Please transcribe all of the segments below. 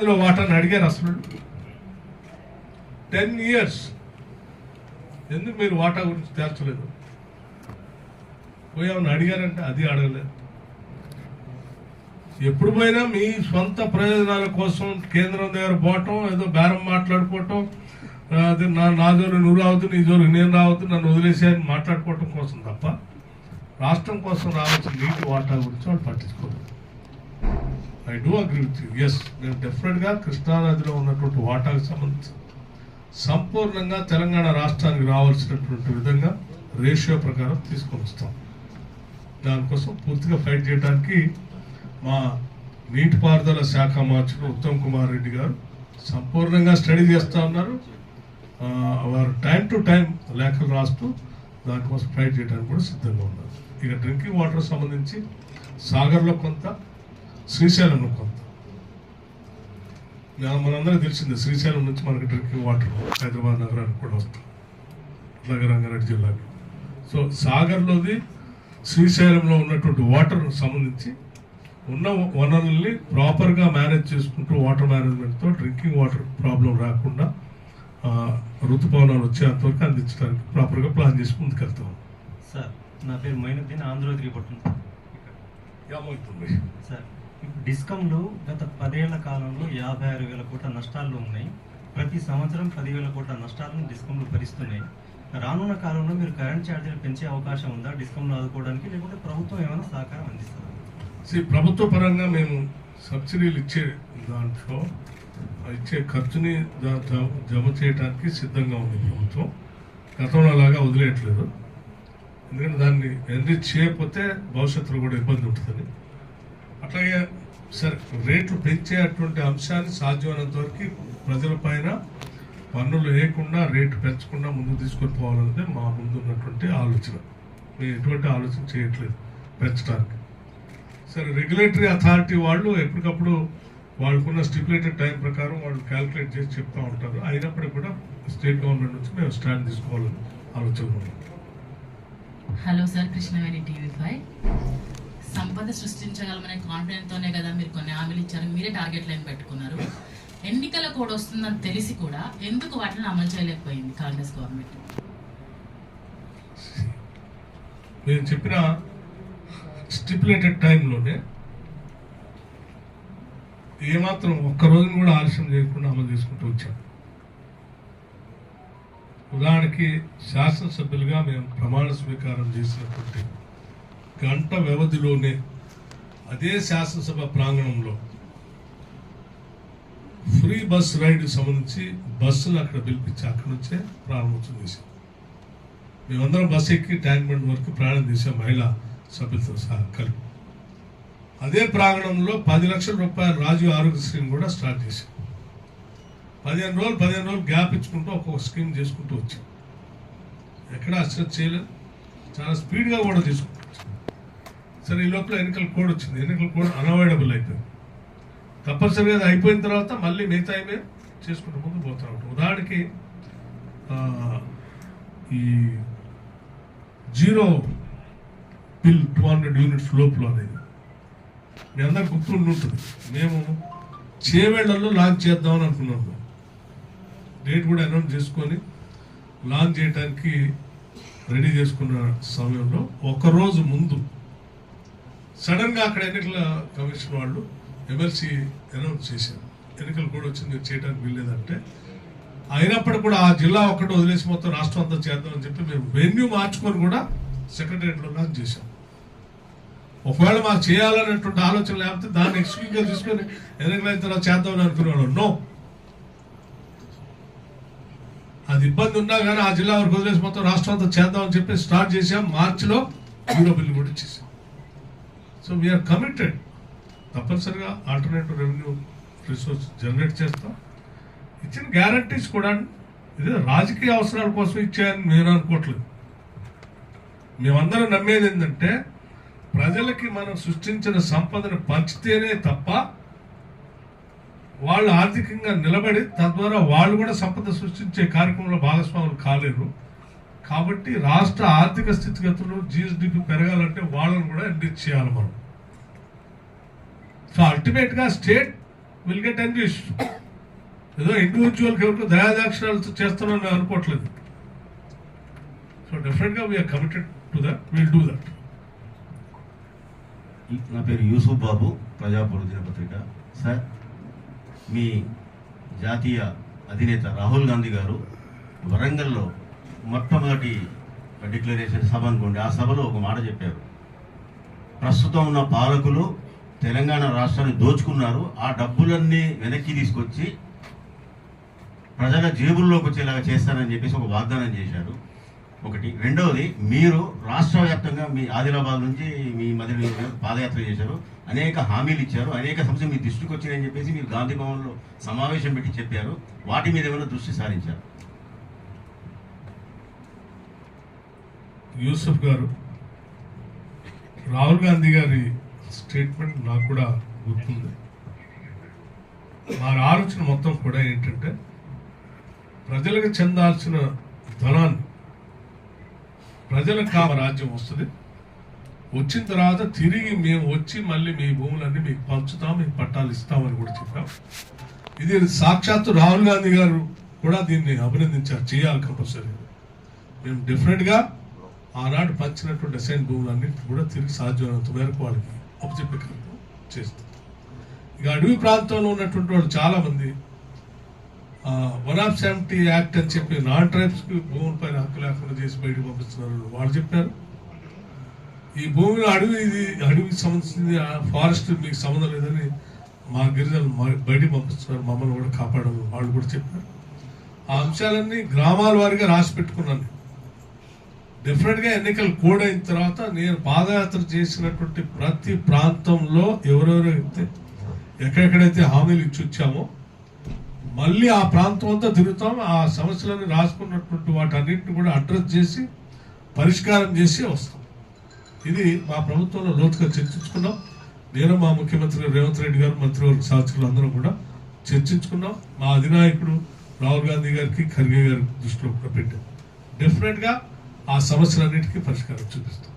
ఇందిరాగాంధీలో వాటాను అడిగారు అసలు 10 years ఎందుకు మీరు వాటా గురించి తేల్చలేదు? పోయామని అడిగారంటే అది అడగలేదు. ఎప్పుడు పోయినా మీ సొంత ప్రయోజనాల కోసం కేంద్రం దగ్గర పోవటం, ఏదో బేరం మాట్లాడుకోవటం, అది నా జోలు నువ్వు రావద్దు, నీ జోలు నేను రావద్దు, నన్ను వదిలేసేయని మాట్లాడుకోవటం కోసం తప్ప రాష్ట్రం కోసం రావాల్సిన నీటి వాటా గురించి వాళ్ళు పట్టించుకోరు. I do agree with you. Yes, మేము డెఫినెట్గా కృష్ణానదిలో ఉన్నటువంటి వాటాకు సంబంధించి సంపూర్ణంగా తెలంగాణ రాష్ట్రానికి రావాల్సినటువంటి విధంగా రేషియో ప్రకారం తీసుకొని వస్తాం. దానికోసం పూర్తిగా ఫైట్ చేయడానికి మా నీటిపారుదల శాఖ మార్చులు ఉత్తమ్ కుమార్ రెడ్డి గారు సంపూర్ణంగా స్టడీ చేస్తూ ఉన్నారు. వారు టైం టు టైం లేఖలు రాస్తూ దానికోసం ఫైట్ చేయడానికి కూడా సిద్ధంగా ఉన్నారు. ఇక డ్రింకింగ్ వాటర్ సంబంధించి సాగర్లో కొంత, శ్రీశైలంలో కొంత. మనందరికీ తెలిసిందే, శ్రీశైలం నుంచి మనకి డ్రింకింగ్ వాటర్ హైదరాబాద్ నగరానికి కూడా వస్తాం, అలాగే రంగారెడ్డి జిల్లాకి. సో సాగర్లోది, శ్రీశైలంలో ఉన్నటువంటి వాటర్ సంబంధించి ఉన్న వనరుల్ని ప్రాపర్గా మేనేజ్ చేసుకుంటూ వాటర్ మేనేజ్మెంట్తో డ్రింకింగ్ వాటర్ ప్రాబ్లం రాకుండా ఋతుపవనాలు వచ్చేంతవరకు అందించడానికి ప్రాపర్గా ప్లాన్ చేసి ముందుకెళ్తాం. సార్, నా పేరు మైనుద్దీన్, ఆంధ్రజ్యోతి రిపోర్టర్. సార్, డిస్కంలు గత 10 ఏళ్ల కాలంలో 56,000 కోట్ల నష్టాల్లో ఉన్నాయి. ప్రతి సంవత్సరం 10,000 కోట్ల నష్టాలను డిస్కంలు భరిస్తున్నాయి. రానున్న కాలంలో మీరు కరెంట్ ఛార్జీలు పెంచే అవకాశం ఉందా డిస్కంలు ఆదుకోవడానికి, లేకుంటే ప్రభుత్వం ఏమైనా సహకారం అందిస్తుందా? ప్రభుత్వ పరంగా మేము సబ్సిడీలు ఇచ్చే దాంట్లో ఇచ్చే ఖర్చుని జమ చేయడానికి సిద్ధంగా ఉంది ప్రభుత్వం. గతంలో అలాగా వదిలేయట్లేదు. ఎందుకంటే దాన్ని ఎన్రిచ్ చేయకపోతే భవిష్యత్తులో కూడా ఇబ్బంది ఉంటుందని. అట్లాగే సరే, రేట్లు పెంచేటువంటి అంశాన్ని సాధ్యమైనంత వరకు ప్రజల పైన పన్నులు వేయకుండా, రేటు పెంచకుండా ముందుకు తీసుకొని పోవాలన్నదే మా ముందు ఉన్నటువంటి ఆలోచన. మేము ఎటువంటి ఆలోచన చేయట్లేదు పెంచడానికి. సరే, రెగ్యులేటరీ అథారిటీ వాళ్ళు ఎప్పటికప్పుడు వాళ్ళకున్న స్టిపులేటెడ్ టైం ప్రకారం వాళ్ళు క్యాల్కులేట్ చేసి చెప్తూ ఉంటారు. అయినప్పటికీ కూడా స్టేట్ గవర్నమెంట్ నుంచి మేము స్టాండ్ తీసుకోవాలని ఆలోచన ఉన్నాం. Hello sir, Krishnaveni TV5. సంపద సృష్టించగలమనే కాన్ఫిడెంట్తోనే కదా మీరు కొన్ని హామీలు ఇచ్చారు, మీరే టార్గెట్ లైన్ పెట్టుకున్నారు. ఎన్నికల కోడ్ వస్తుందని తెలిసి కూడా ఎందుకు వాటిని అమలు చేయలేకపోయింది కాంగ్రెస్ గవర్నమెంట్? నేను చెప్పిన స్టిపులేటెడ్ టైంలోనే ఏమాత్రం ఒక్క రోజును కూడా ఆలస్యం చేయకుండా అమలు చేసుకుంటూ వచ్చాం. ఉదాహరణకి శాసనసభ్యులుగా మేము ప్రమాణ స్వీకారం చేసినటువంటి గంట వ్యవధిలోనే అదే శాసనసభ ప్రాంగణంలో ఫ్రీ బస్ రైడ్ సంబంధించి బస్సులు అక్కడ పిలిపించి అక్కడి నుంచే ప్రారంభోత్సవం చేశాం. మేమందరం బస్సు ఎక్కి ట్యాంక్ బండ్ వరకు ప్రయాణం చేసాం, మహిళా సభ్యులతో సహా కలిపి. అదే ప్రాంగణంలో 10 లక్షల రూపాయల రాజీవ్ ఆరోగ్యశ్రీని కూడా స్టార్ట్ చేశాం. 15 రోజులు గ్యాప్ ఇచ్చుకుంటూ ఒక్కొక్క స్కీమ్ చేసుకుంటూ వచ్చాం. ఎక్కడ అశ్రద్ధ చేయలేదు, చాలా స్పీడ్గా కూడా చేసుకుంటూ వచ్చాం. సరే, ఈ లోపల ఎన్నికల కోడ్ వచ్చింది. ఎన్నికల కోడ్ అన్అవాయిడబుల్ అయిపోయింది. తప్పనిసరిగా అది అయిపోయిన తర్వాత మళ్ళీ మిగతా చేసుకుంటూ ముందు పోతా ఉంటాం. ఉదాహరణకి ఈ జీరో బిల్ 200 యూనిట్స్ లోపల అనేది మీ అందరికి గుర్తుండి ఉంటుంది. మేము చేవేళ్లలో లాంచ్ చేద్దామని అనుకున్నాము. డేట్ కూడా అనౌన్స్ చేసుకొని లాంచ్ చేయడానికి రెడీ చేసుకున్న సమయంలో ఒకరోజు ముందు సడన్గా అక్కడ ఎన్నికల కమిషన్ వాళ్ళు ఎమ్మెల్సీ అనౌన్స్ చేశారు, ఎన్నికలు కూడా వచ్చింది, చేయడానికి వీల్లేదంటే. అయినప్పటికీ కూడా ఆ జిల్లా ఒక్కటి వదిలేసి మొత్తం రాష్ట్రం అంతా చేద్దామని చెప్పి మేము వెన్యూ మార్చుకొని కూడా సెక్రటరియట్లో లాంచ్ చేశాం. ఒకవేళ మాకు చేయాలనేటువంటి ఆలోచన లేకపోతే దాన్ని ఎక్స్క్యూజ్గా తీసుకొని ఎన్నికలైన తర్వాత చేద్దామని అనుకునేవాళ్ళం. నో, అది ఇబ్బంది ఉన్నా కానీ ఆ జిల్లా వరకు వదిలేసి మొత్తం రాష్ట్రం అంతా చేద్దామని చెప్పి స్టార్ట్ చేసాం. మార్చిలో జీరో బిల్ కూడా ఇచ్చేసాం. So we are committed. తప్పనిసరిగా ఆల్టర్నేటివ్ రెవెన్యూ రిసోర్స్ జనరేట్ చేస్తాం. ఇచ్చిన గ్యారంటీస్ కూడా ఇది రాజకీయ అవసరాల కోసం ఇచ్చాయని నేను అనుకోవట్లేదు. మేమందరం నమ్మేది ఏంటంటే ప్రజలకి మనం సృష్టించిన సంపదను పంచితేనే తప్ప వాళ్ళు ఆర్థికంగా నిలబడి తద్వారా వాళ్ళు కూడా సంపద సృష్టించే కార్యక్రమంలో భాగస్వాములు కాలేరు. కాబట్టి రాష్ట్ర ఆర్థిక స్థితిగతులు జిఎస్డిపి పెరగాలంటే వాళ్ళని కూడా ఎంకరేజ్ చేయాలి మనం. సో అల్టిమేట్గా స్టేట్ విల్ గెట్ ఎన్రిచ్. ఏదో ఇండివిజువల్కి ఎవరికి దయాదాక్షిణాలతో చేస్తున్నాను నేను అనుకోవట్లేదు. సో డెఫినెట్గా we are committed to that, will do that. నా పేరు యూసుఫ్ బాబు, ప్రజాపూర్ దినపత్రిక. సార్, మీ జాతీయ అధినేత రాహుల్ గాంధీ గారు వరంగల్లో మొట్టమొదటి డిక్లరేషన్ సభ అనుకోండి, ఆ సభలో ఒక మాట చెప్పారు. ప్రస్తుతం ఉన్న పాలకులు తెలంగాణ రాష్ట్రాన్ని దోచుకున్నారు, ఆ డబ్బులన్నీ వెనక్కి తీసుకొచ్చి ప్రజల జేబుల్లోకి వచ్చేలాగా చేస్తానని చెప్పేసి ఒక వాగ్దానం చేశారు. ఒకటి. రెండవది, మీరు రాష్ట్ర వ్యాప్తంగా మీ ఆదిలాబాద్ నుంచి మీ మధ్య పాదయాత్ర చేశారు, అనేక హామీలు ఇచ్చారు, అనేక సమస్యలు మీ దృష్టికి వచ్చినాయని చెప్పేసి మీరు గాంధీ భవన్లో సమావేశం పెట్టి చెప్పారు. వాటి మీద ఏమైనా దృష్టి సారించారు? యూసుఫ్ గారు, రాహుల్ గాంధీ గారి స్టేట్మెంట్ నాకు కూడా గుర్తుంది. వారి ఆలోచన మొత్తం కూడా ఏంటంటే ప్రజలకు చెందాల్సిన ధనాన్ని ప్రజలకు రాజ్యం వస్తుంది, వచ్చిన తర్వాత తిరిగి మేము వచ్చి మళ్ళీ మీ భూములన్నీ మీకు పంచుతాం, మీకు పట్టాలు ఇస్తామని కూడా చెప్పాం. ఇది సాక్షాత్తు రాహుల్ గాంధీ గారు కూడా దీన్ని అభినందించారు, చేయాలి కంపల్సరీ. మేము డెఫినెట్గా ఆనాడు పంచినటువంటి అసైన్ భూములన్నింటినీ కూడా తిరిగి సాధ్యమైనంత మేరకు వాళ్ళకి అప్పచెప్పే కార్యక్రమం చేస్తాం. ఇక అడవి ప్రాంతంలో ఉన్నటువంటి వాళ్ళు చాలామంది 170 యాక్ట్ అని చెప్పి నాన్ ట్రైబ్స్కి భూముల పైన హక్కు లేకుండా చేసి బయటకు పంపిస్తున్నారు వాళ్ళు చెప్పారు. ఈ భూమిలో అడవికి సంబంధించింది, ఫారెస్ట్ మీకు సంబంధం లేదని మా గిరిజనులు బయటకు పంపిస్తున్నారు, మమ్మల్ని కూడా కాపాడారు వాళ్ళు కూడా చెప్పారు. ఆ అంశాలన్నీ గ్రామాల వారిగా రాసి పెట్టుకున్నాను. డెఫినెట్గా ఎన్నికల కోడ్ అయిన తర్వాత నేను పాదయాత్ర చేసినటువంటి ప్రతి ప్రాంతంలో ఎవరెవరైతే ఎక్కడెక్కడైతే హామీలు ఇచ్చి వచ్చామో మళ్ళీ ఆ ప్రాంతం అంతా తిరుగుతాం. ఆ సమస్యలను రాసుకున్నటువంటి వాటన్నిటిని కూడా అడ్రస్ చేసి పరిష్కారం చేసి వస్తాం. ఇది మా ప్రభుత్వంలో లోతుగా చర్చించుకున్నాం. నేను మా ముఖ్యమంత్రి రేవంత్ రెడ్డి గారు, మంత్రివర్గ సహచరులు అందరం కూడా చర్చించుకున్నాం. మా అధినాయకుడు రాహుల్ గాంధీ గారికి, ఖర్గే గారి దృష్టిలో కూడా పెట్టాం. డెఫినెట్గా ఆ సమస్యలన్నిటికీ పరిష్కారం చూపిస్తాం.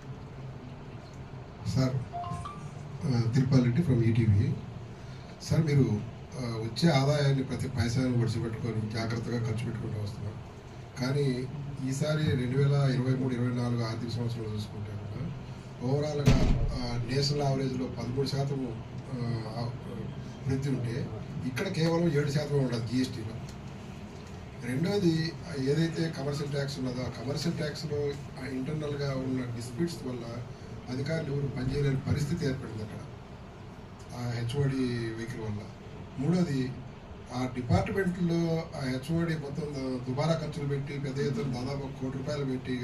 Sir, Tirupati Reddy from ETV. Sir, మీరు వచ్చే ఆదాయాన్ని ప్రతి పైసాను ఒడిచిపెట్టుకొని జాగ్రత్తగా ఖర్చు పెట్టుకుంటూ వస్తున్నారు. కానీ ఈసారి 2023-24 ఆర్థిక సంవత్సరంలో చూసుకుంటే కూడా ఓవరాల్గా నేషనల్ యావరేజ్లో 13% వృద్ధి ఉంటే ఇక్కడ కేవలం 7% ఉండదు జిఎస్టీలో. రెండోది, ఏదైతే కమర్షియల్ ట్యాక్స్ ఉన్నదో ఆ కమర్షియల్ ట్యాక్స్లో ఇంటర్నల్గా ఉన్న డిస్ప్యూట్స్ వల్ల అధికారులు ఎవరు పనిచేయలేని పరిస్థితి ఏర్పడింది అక్కడ ఆ హెచ్ఓడి వెహికల్ వల్ల. మూడోది, ఆ డిపార్ట్మెంట్లో ఆ హెచ్ఓడి మొత్తం దుబారా ఖర్చులు పెట్టి పెద్ద ఎత్తున దాదాపు ₹1 కోటి పెట్టి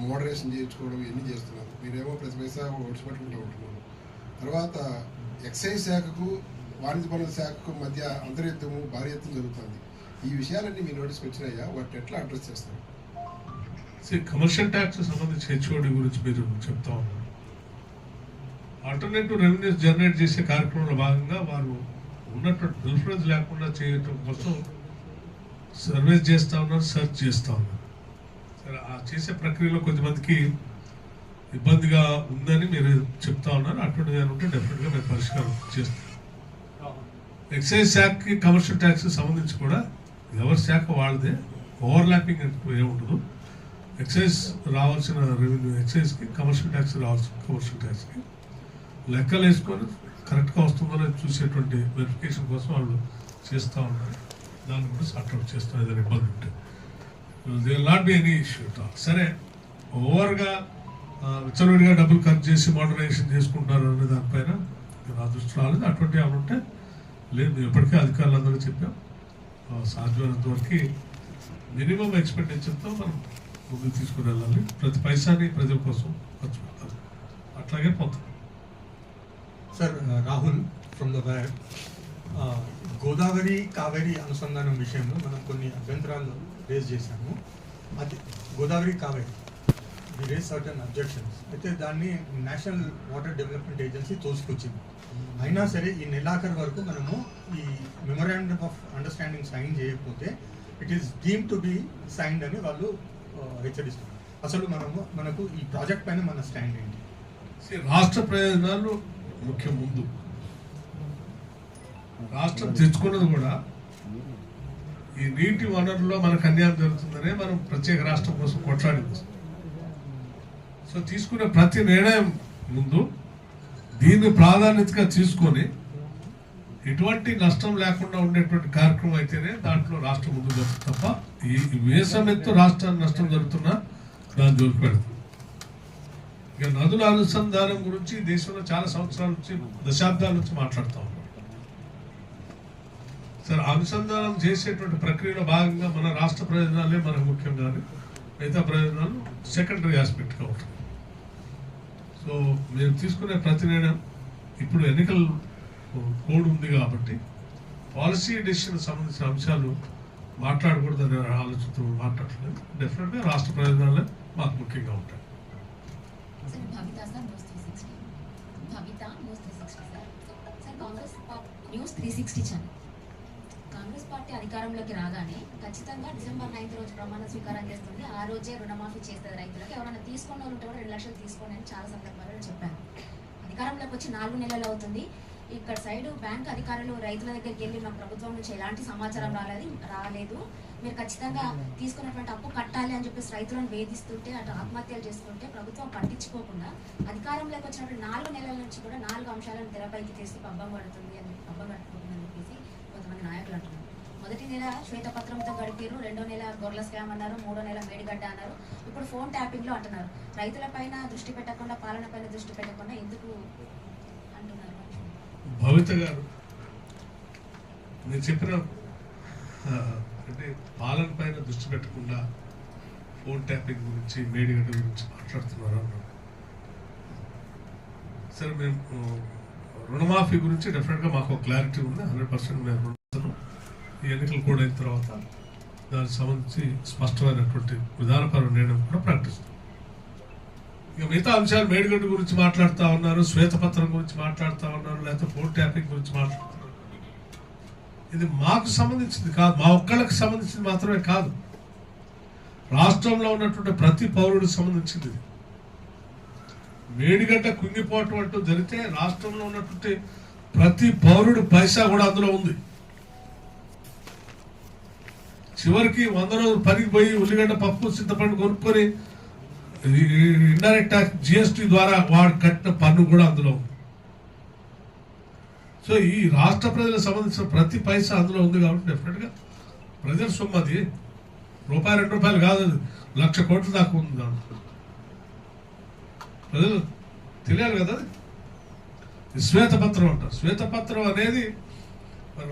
మోడరేషన్ చేయించుకోవడం ఇవన్నీ చేస్తున్నారు. మీరేమో ప్రతి పైసా ఒడిచిపెట్టుకుంటూ ఉంటున్నారు. తర్వాత ఎక్సైజ్ శాఖకు వాణిజ్య పనుల శాఖకు మధ్య అంతర్యుద్ధము భారీ ఎత్తున జరుగుతుంది. ఈ విషయాలన్నీ మీ నోటీస్కి వచ్చినాయా? వాటిని ఎట్లా అడ్రస్ చేస్తారు? కమర్షియల్ ట్యాక్స్ సంబంధించి హెచ్ఓడి గురించి మీరు చెప్తా ఉన్నారు. ఆల్టర్నేటివ్ రెవెన్యూస్ జనరేట్ చేసే కార్యక్రమంలో భాగంగా వారు ఉన్నటువంటి రిఫరెన్స్ లేకుండా చేయటం కోసం సర్వేస్ చేస్తూ ఉన్నారు, సెర్చ్ చేస్తూ ఉన్నారు. సరే, ఆ చేసే ప్రక్రియలో కొంతమందికి ఇబ్బందిగా ఉందని మీరు చెప్తా ఉన్నారు. అటువంటిది ఉంటే డెఫినెట్గా మేము పరిష్కారం చేస్తాం. ఎక్సైజ్ శాఖకి కమర్షియల్ ట్యాక్స్కి సంబంధించి కూడా ఎవరి శాఖ వాళ్ళదే, ఓవర్లాపింగ్ ఏముండదు. ఎక్సైజ్ రావాల్సిన రెవెన్యూ ఎక్సైజ్కి, కమర్షియల్ ట్యాక్స్ రావాల్సిన కమర్షియల్ ట్యాక్స్కి లెక్కలు వేసుకొని కరెక్ట్గా వస్తుందో లేదో చూసేటువంటి వెరిఫికేషన్ కోసం వాళ్ళు చేస్తూ ఉన్నారు. దాన్ని కూడా సార్ట్అవుట్ చేస్తాం ఏదైనా ఇబ్బంది ఉంటే. They will not be any issue. సరే, ఓవర్గా విచ్చలవిడిగా డబ్బులు ఖర్చు చేసి మోడరైజేషన్ చేసుకుంటారు అనే దానిపైన నా దృష్టి రాలేదు. అటువంటి ఏమైనా ఉంటే లేదు, ఎప్పటికే అధికారులందరూ చెప్పాం. సాధ్యమైనంత వరకు మినిమం ఎక్స్పెండిచర్తో మనం ముందుకు తీసుకుని వెళ్ళాలి. ప్రతి పైసాని ప్రజల కోసం ఖర్చు పెట్టాలి. అట్లాగే పోతాం. Sir, Rahul from the wire. Godavari Kaveri అనుసంధానం విషయంలో మనం కొన్ని అభ్యంతరాలు రేజ్ చేశాము. అది Godavari Kaveri we raise certain objections. అయితే దాన్ని నేషనల్ వాటర్ డెవలప్మెంట్ ఏజెన్సీ తోసుకొచ్చింది. అయినా సరే ఈ నెలాఖరు వరకు మనము ఈ మెమొరాండమ్ ఆఫ్ అండర్స్టాండింగ్ సైన్ చేయకపోతే it is deem to be signed అని వాళ్ళు హెచ్చరిస్తున్నారు. అసలు మనకు ఈ ప్రాజెక్ట్ పైన మన స్టాండ్ ఏంటి? రాష్ట్ర ప్రయోజనాలు ముఖ్యం. ముందు రాష్ట్రం తెచ్చుకున్నది కూడా ఈ నీటి వనరుల్లో మనకు అన్యాయం జరుగుతుందనే మనం ప్రత్యేక రాష్ట్రం కోసం కొట్లాడింది. సో తీసుకునే ప్రతి నిర్ణయం ముందు దీన్ని ప్రాధాన్యతగా తీసుకొని ఎటువంటి నష్టం లేకుండా ఉండేటువంటి కార్యక్రమం అయితేనే దాంట్లో రాష్ట్రం ముందుకు వస్తుంది తప్ప ఈ వేసమెత్తు రాష్ట్రానికి నష్టం జరుగుతున్నా దాన్ని జోలిపెడదు. ఇక నదుల అనుసంధానం గురించి దేశంలో చాలా సంవత్సరాల నుంచి దశాబ్దాల నుంచి మాట్లాడుతూ ఉన్నాం. సరే, అనుసంధానం చేసేటువంటి ప్రక్రియలో భాగంగా మన రాష్ట్ర ప్రయోజనాలే మనకు ముఖ్యం కానీ మిగతా ప్రయోజనాలు సెకండరీ ఆస్పెక్ట్గా ఉంటాయి. సో మేము తీసుకునే ప్రతి నిర్ణయం ఇప్పుడు ఎన్నికల కోడ్ ఉంది కాబట్టి పాలసీ డెసిషన్ సంబంధించిన అంశాలు మాట్లాడకూడదనే ఆలోచనతో మాట్లాడలేదు. డెఫినెట్గా రాష్ట్ర ప్రయోజనాలే మాకు ముఖ్యంగా ఉంటాయి. కాంగ్రెస్ పార్టీ అధికారంలోకి రాగానే ఖచ్చితంగా డిసెంబర్ 9 రోజు ప్రమాణ స్వీకారం చేస్తుంది. ఆ రోజే రుణమాఫీ చేస్తుంది రైతులకు. ఎవరైనా తీసుకున్న వాళ్ళు ఉంటే కూడా 2 లక్షలు తీసుకోండి అని చాలా సందర్భాల్లో చెప్పారు. అధికారంలోకి వచ్చి 4 నెలలు అవుతుంది. ఇక్కడ సైడ్ బ్యాంక్ అధికారులు రైతుల దగ్గరికి వెళ్ళి మా ప్రభుత్వం నుంచి ఎలాంటి సమాచారం రాలేదు, మీరు ఖచ్చితంగా తీసుకున్నటువంటి అప్పు కట్టాలి అని చెప్పేసి రైతులను వేధిస్తుంటే, అటు ఆత్మహత్యలు చేసుకుంటే ప్రభుత్వం పట్టించుకోకుండా అధికారంలోకి వచ్చినప్పుడు 4 నెలల నుంచి కూడా 4 అంశాలను తెరపైకి తీసి పబ్బం పడుతుంది అని పట్టుకుంటుందని చెప్పేసి కొంతమంది నాయకులు అంటున్నారు. మొదటి నెల శ్వేతపత్రంతో గడిపారు, 2వ నెల గొర్రెల స్కామ్ అన్నారు, 3వ నెల మేడిగడ్డ అన్నారు, ఇప్పుడు ఫోన్ ట్యాపింగ్ లో అంటున్నారు. రైతులపైన దృష్టి పెట్టకుండా, పాలన పైన దృష్టి పెట్టకుండా ఎందుకు అంటున్నారు? భవిత గారు నేను చెప్పిన అంటే పాలన పైన దృష్టి పెట్టకుండా ఫోన్ ట్యాపింగ్ గురించి, మేడిగడ్డ గురించి మాట్లాడుతున్నారు అన్నారు. సరే, మేము రుణమాఫీ గురించి డెఫినెట్గా మాకు క్లారిటీ ఉంది. 100% మేము రుణాలను ఈ ఎన్నికలు కూడా అయిన తర్వాత దానికి సంబంధించి స్పష్టమైనటువంటి విధానపరమైన నిర్ణయం కూడా ప్రకటిస్తాం. ఇక మిగతా అంశాలు మేడిగడ్డ గురించి మాట్లాడుతూ ఉన్నారు, శ్వేతపత్రం గురించి మాట్లాడుతూ ఉన్నారు, లేకపోతే ఫోన్ ట్యాపింగ్ గురించి మాట్లాడుతున్నారు. ఇది మాకు సంబంధించింది కాదు, మా ఒక్కళ్ళకి సంబంధించింది మాత్రమే కాదు, రాష్ట్రంలో ఉన్నటువంటి ప్రతి పౌరుడికి సంబంధించింది. మేడిగడ్డ కుంగిపోవటం అంటూ జరిగితే రాష్ట్రంలో ఉన్నటువంటి ప్రతి పౌరుడు పైసా కూడా అందులో ఉంది. చివరికి 100 రోజులు పనికి పోయి ఉల్లిగడ్డ, పప్పు, చింతపండు కొనుక్కొని ఇండైరెక్ట్ ట్యాక్స్ జిఎస్టీ ద్వారా వాడు కట్టిన పన్ను కూడా అందులో ఉంది. సో ఈ రాష్ట్ర ప్రజలకు సంబంధించిన ప్రతి పైసా అందులో ఉంది కాబట్టి డెఫినెట్గా ప్రజల సొమ్ము అది. రూపాయి 2 రూపాయలు కాదు, 1,00,000 కోట్ల దాకా ఉంది దాంట్లో. ప్రజలు తెలియాలి కదా. శ్వేతపత్రం అంటారు. శ్వేతపత్రం అనేది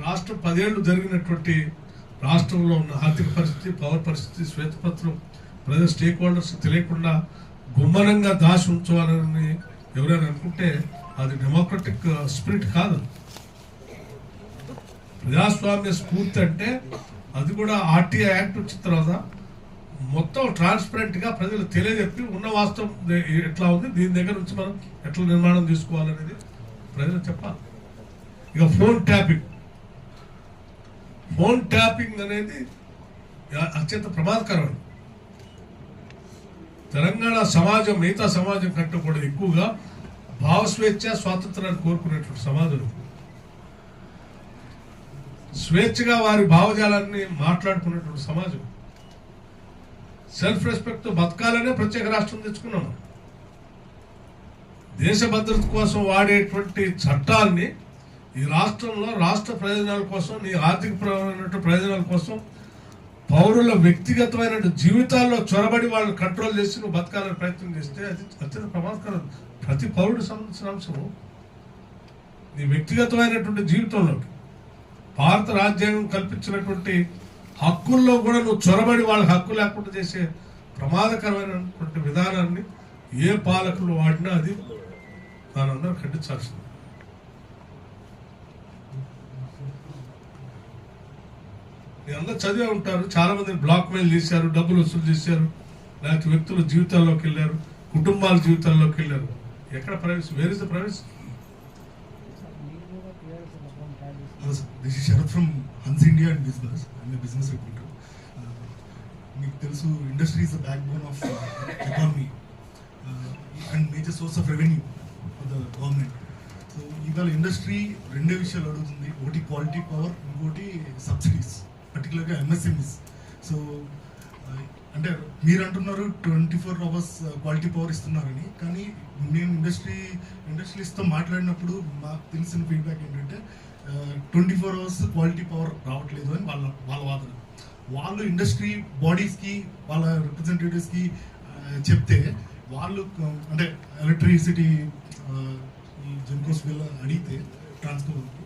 రాష్ట్రం 10 ఏళ్ళు జరిగినటువంటి రాష్ట్రంలో ఉన్న ఆర్థిక పరిస్థితి, పవర్ పరిస్థితి, శ్వేతపత్రం ప్రజల స్టేక్ హోల్డర్స్ తెలియకుండా గుమ్మనంగా దాచి ఉంచాలని ఎవరైనా అనుకుంటే అది డెమోక్రటిక్ స్పిరిట్ కాదు. ప్రజాస్వామ్య స్ఫూర్తి అంటే అది కూడా ఆర్టీఐ యాక్ట్ వచ్చిన తర్వాత మొత్తం ట్రాన్స్పరెంట్ గా ప్రజలు తెలియజెప్పి ఉన్న వాస్తవం ఎట్లా ఉంది, దీని దగ్గర నుంచి మనం ఎట్లా నిర్మాణం తీసుకోవాలనేది ప్రజలు చెప్పాలి. ఇక ఫోన్ ట్యాపింగ్ అనేది అత్యంత ప్రమాదకరమైనది. తెలంగాణ సమాజం మిగతా సమాజం కంటే కూడా ఎక్కువగా భావస్వేచ్ఛ, స్వాతంత్రాన్ని కోరుకునేటువంటి సమాజం. స్వేచ్ఛగా వారి భావజాలాన్ని మాట్లాడుకునేటువంటి సమాజం. సెల్ఫ్ రెస్పెక్ట్ తో బతకాలనే ప్రత్యేక రాష్ట్రం తెచ్చుకున్నాము. దేశ భద్రత కోసం వాడేటువంటి చట్టాలని ఈ రాష్ట్రంలో రాష్ట్ర ప్రయోజనాల కోసం, నీ ఆర్థికపరమైన ప్రయోజనాల కోసం, పౌరుల వ్యక్తిగతమైన జీవితాల్లో చొరబడి వాళ్ళని కంట్రోల్ చేసి నువ్వు బతకాలని ప్రయత్నం చేస్తే అది అత్యంత ప్రమాదకరం. ప్రతి పౌరుడికి సంబంధించిన అంశం నీ వ్యక్తిగతమైనటువంటి జీవితంలోకి భారత రాజ్యాంగం కల్పించినటువంటి హక్కుల్లో కూడా నువ్వు చొరబడి వాళ్ళకి హక్కు లేకుండా చేసే ప్రమాదకరమైనటువంటి విధానాన్ని ఏ పాలకులు వాడినా అది దానందరూ ఖండించాల్సింది. మీరందరూ చదివే ఉంటారు. చాలా మంది బ్లాక్ మెయిల్ చేశారు, డబ్బులు వసూలు చేశారు, లేకపోతే వ్యక్తుల జీవితాల్లోకి వెళ్ళారు, కుటుంబాల జీవితాల్లోకి వెళ్ళారు. ఎక్కడ privacy? Where is the privacy? This is Sharath from Hans India and Business. I'm a business reporter. మీకు తెలుసు, industry is the back bone of economy and major source of revenue for the government. So ఈ ఇవాళ industry రెండే విషయాలు అడుగుతుంది, ఒకటి quality power, ఇంకోటి subsidies, పర్టికులర్గా ఎంఎస్ఎంఈస్. సో అంటే మీరు అంటున్నారు 24 hours క్వాలిటీ పవర్ ఇస్తున్నారని, కానీ నేను ఇండస్ట్రీస్తో మాట్లాడినప్పుడు మాకు తెలిసిన ఫీడ్బ్యాక్ ఏంటంటే 24 hours క్వాలిటీ పవర్ రావట్లేదు అని వాళ్ళ వాదన. వాళ్ళు ఇండస్ట్రీ బాడీస్కి వాళ్ళ రిప్రజెంటేటివ్స్కి చెప్తే వాళ్ళు అంటే ఎలక్ట్రిసిటీ ఈ జెన్కోస్ బిల్ అడిగితే ట్రాన్స్కోకి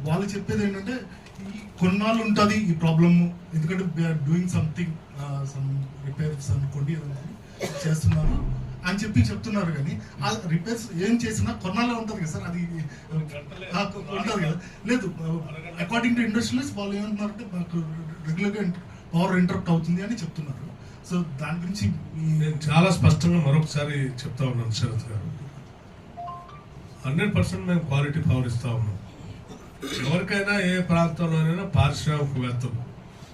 వాళ్ళు చెప్పేది ఏంటంటే ఈ కొన్నాళ్ళు ఉంటుంది ఈ ప్రాబ్లము, ఎందుకంటే we are doing something some repairs అనుకోండి చేస్తున్నారు అని చెప్తున్నారు. కానీ ఆ రిపేర్స్ ఏం చేసినా కొన్నాళ్ళే ఉంటుంది కదా సార్, అది ఉంటుంది కదా. లేదు, అకార్డింగ్ టు ఇండస్ట్రియలిస్ట్ వాళ్ళు ఏమంటున్నారంటే మాకు రెగ్యులర్గా పవర్ ఇంటరప్ట్ అవుతుంది అని చెప్తున్నారు. సో దాని గురించి నేను చాలా స్పష్టంగా మరొకసారి చెప్తా ఉన్నాను శరత్ గారు, 100% మేము క్వాలిటీ పవర్ ఇస్తా ఉన్నాం. ఎవరికైనా ఏ ప్రాంతంలోనైనా పారిశ్రామికవేత్తలు